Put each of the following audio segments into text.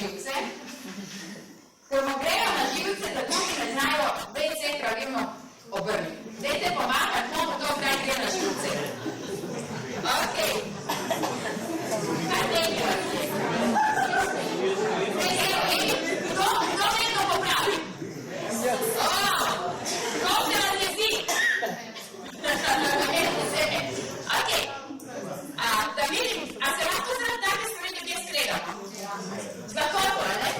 živce, ko mu grejo na živce, da drugi ne znajo WC pravilno obrniti. Dajte pomagati, komu to kdaj gre na živce. Ok. Kaj nekaj vas je? Kdo vedno popravi? Kdo se razjezi? Ok. Da vidim, a se lahko zaradi take stvari ljudje skregamo? Zakopo, ne?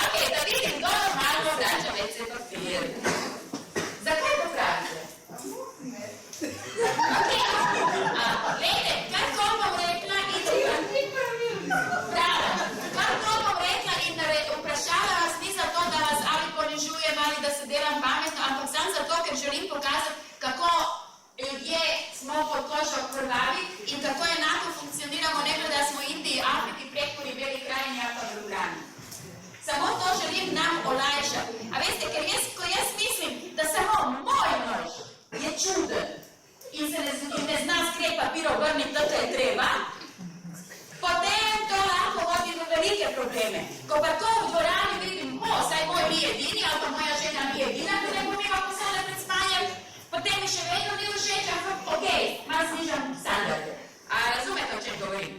Ok, da vidim, kdo normalno obrača WC papir. Zakaj popravite? Ok. Glede, kar to bom rekla in bravo, kar to bom rekla in vprašala vas ni zato, da vas ali ponižujem ali da se delam pametno, ampak sam zato, ker želim pokazati, kako ljudje smo pod kožo krvavi in kako enako funkcioniramo, ne glede da smo v Indiji, Afriki, Prekmurju, Beli krajini ali pa v Ljubljani. Samo to želim nam olajšati. A veste, ker ko jaz mislim, da samo moj nož je čuden in ne zna skrep papir obrniti, da to je treba, potem to lahko vodi do velike probleme. Ko pa to v dvorani vidim, saj moj ni edini, ali pa moja žena ni edina, da ne pomiva posode pred spanjem, potem mi še vedno ni všeč, ampak ok, malo znižam standarde. A razumete, o čem govorim?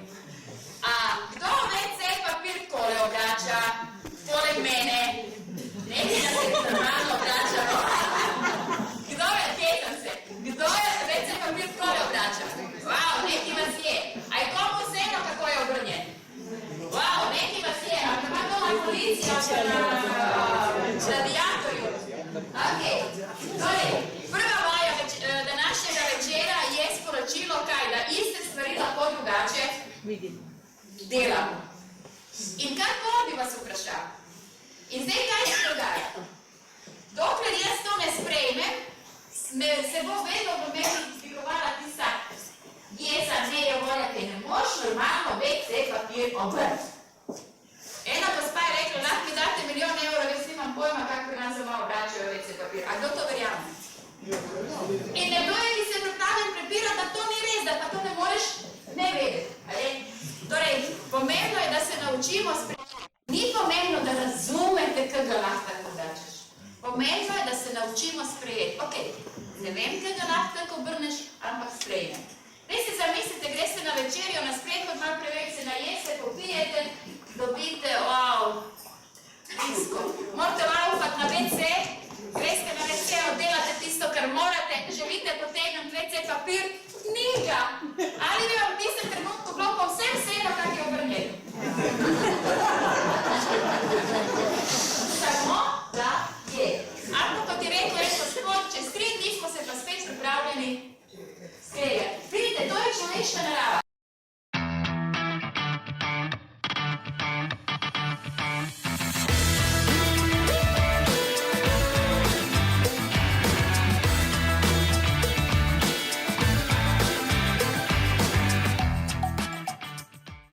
Kdo WC papir kole obrača? Poleg mene? Nekaj da se normalno obrača. Kdo je, kjetam se, kdo je WC papir kole obrača? Wow, nekaj vas je. A je komu vseeno, kako je obrnjen? Wow, nekaj vas je. A ima to na policiji, ali na radiatorju? Ok, torej, prva vaja današnjega večera je sporočilo kaj, da iste stvari lahko drugače delamo. In kar bo bi vas vprašal? In zdaj kaj se dogaja? Dokler jaz to ne sprejmem, se bo vedno v meni zbirovala tista jeza, ne je volja, ker ne moš normalno WC papir obrniti. Ena gospa je rekla, lahko mi date milijon evrov, jaz nimam pojma, kako pri nas doma obračajo WC papir. A kdo to verjame? In nekdo je, ki se pripravljen prepirati, da to ni res, da pa to ne moreš ne vedeti. Torej, pomembno je, da se naučimo sprejeti. Ni pomembno, da razumete, kaj ga lahko tako obračaš. Pomembno je, da se naučimo sprejeti. Ok, ne vem, kaj ga lahko tako obrneš, ampak sprejmem. Res si zamislite, greste na večerjo, na sprehod, malo preveč se najeste, popijete, dobite,